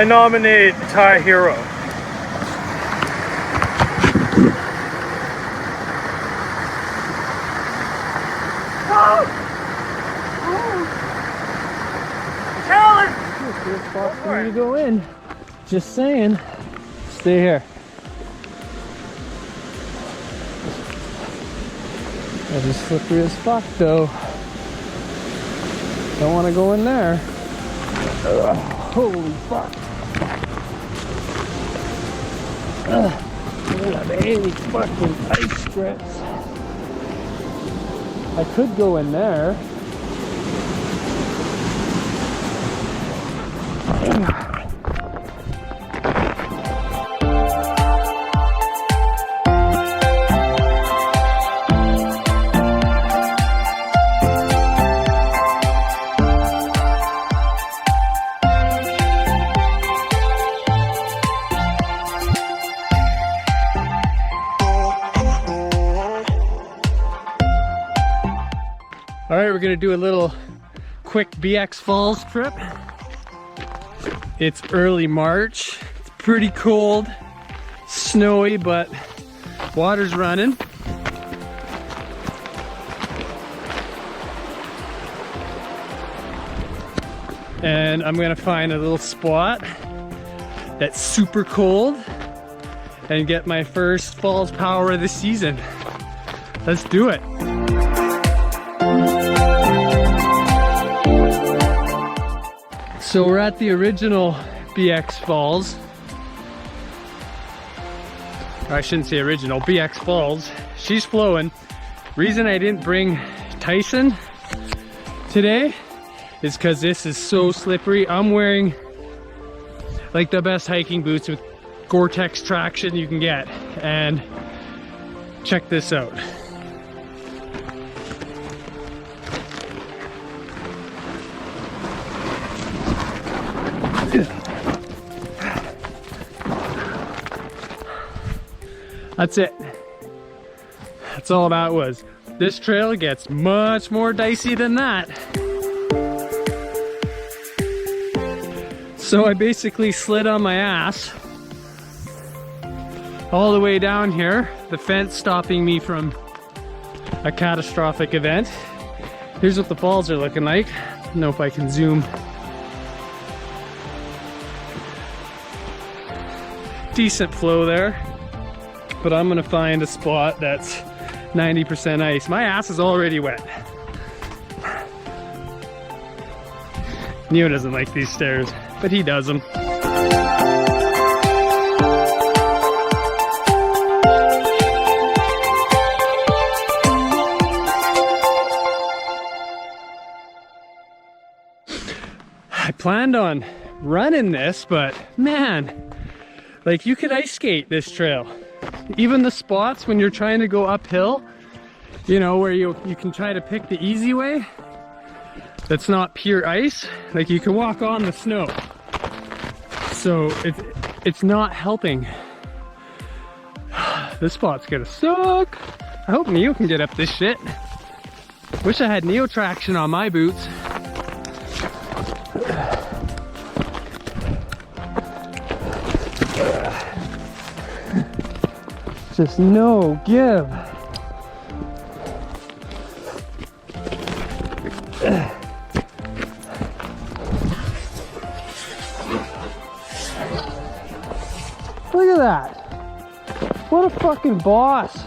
I nominate Thai Hero. Good spot for me to go in. Just saying. Stay here. That is slippery as fuck though. Don't want to go in there. Ugh, holy fuck. Look at these fucking ice strips. I could go in there. All right, we're gonna do a little quick BX Falls trip. It's early March. It's pretty cold, snowy, but water's running. And I'm gonna find a little spot that's super cold and get my first falls power of the season. Let's do it. So we're at the original BX Falls. Or I shouldn't say original, BX Falls. She's flowing. Reason I didn't bring Tyson today is because this is so slippery. I'm wearing like the best hiking boots with Gore-Tex traction you can get. And check this out. That's it. That's all that was. This trail gets much more dicey than that. So I basically slid on my ass all the way down here, the fence stopping me from a catastrophic event. Here's what the falls are looking like. I don't know if I can zoom. Decent flow there. But I'm gonna find a spot that's 90% ice. My ass is already wet. Neo doesn't like these stairs, but he does them. I planned on running this, but man, like you could ice skate this trail. Even the spots when you're trying to go uphill, you know, where you can try to pick the easy way, that's not pure ice, like you can walk on the snow. So it's not helping. This spot's gonna suck. I hope Neo can get up this shit. Wish I had Neo traction on my boots. Just no give. Look at that. What a fucking boss.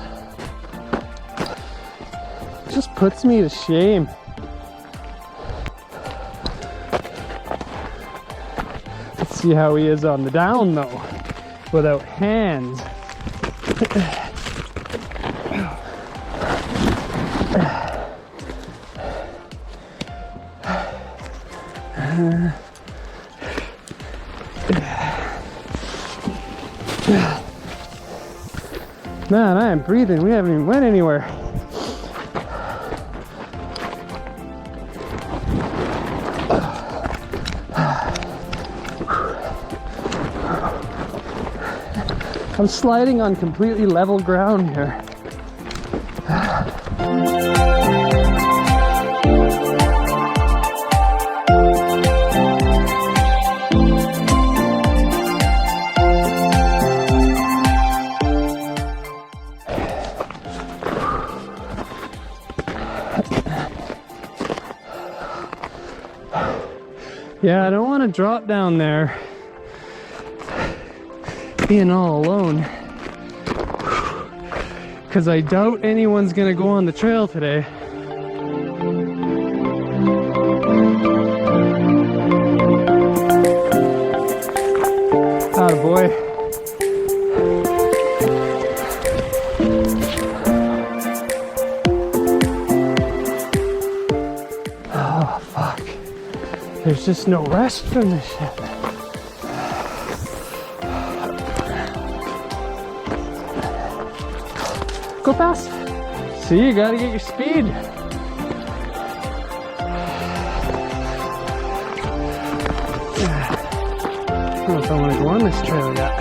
Just puts me to shame. Let's see how he is on the down though, without hands. Man, I am breathing. We haven't even went anywhere. I'm sliding on completely level ground here. Yeah, I don't want to drop down there being all alone, because I doubt anyone's gonna go on the trail today. Atta boy. Oh fuck. There's just no rest from this shit. Go fast. See, you gotta get your speed. I don't know if I want to go on this trail yet.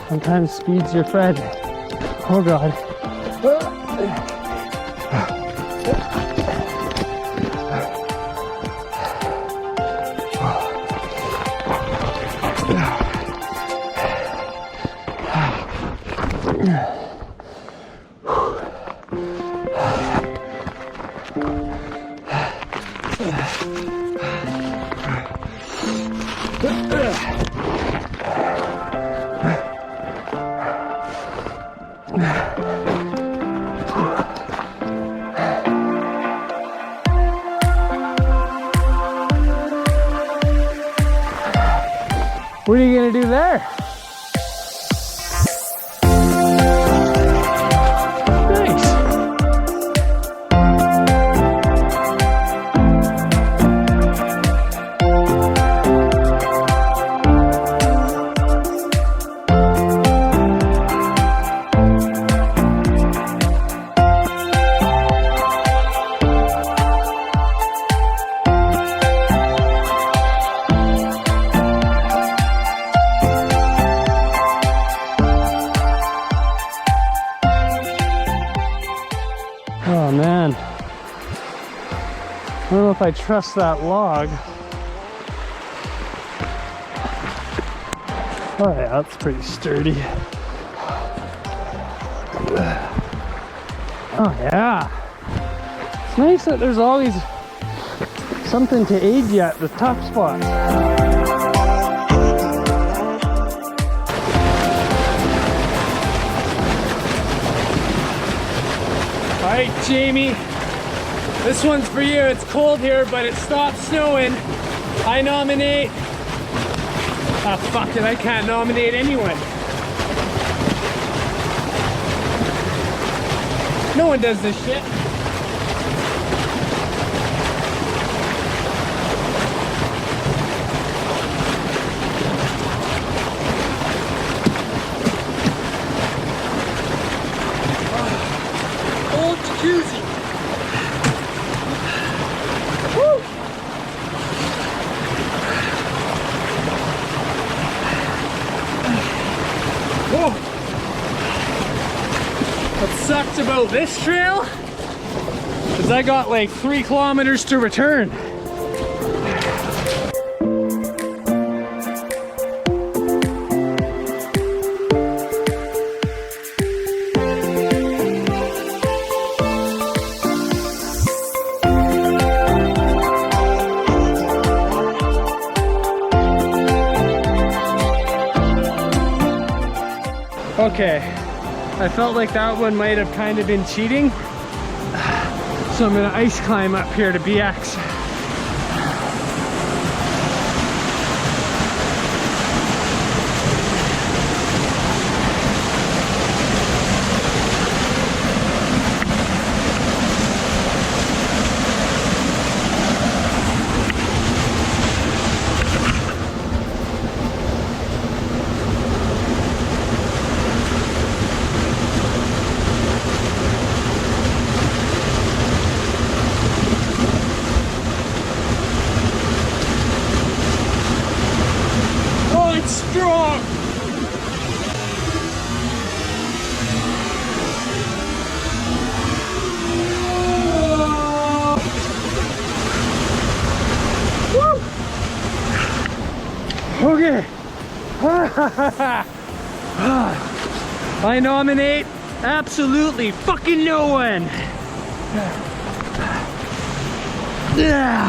Sometimes speed's your friend. Oh god. What are you gonna do there? Nice. Oh man, I don't know if I trust that log. Oh yeah, that's pretty sturdy. Oh yeah, it's nice that there's always something to aid you at the top spots. Alright, Jamie, this one's for you. It's cold here, but it stopped snowing. I nominate... Ah, fuck it, I can't nominate anyone. No one does this shit. Old jacuzzi. Woo! Whoa! What sucks about this trail is I got like 3 kilometers to return. Okay, I felt like that one might have kind of been cheating, so I'm gonna ice climb up here to BX. Strong. Woo. Okay. I nominate absolutely fucking no one. Yeah.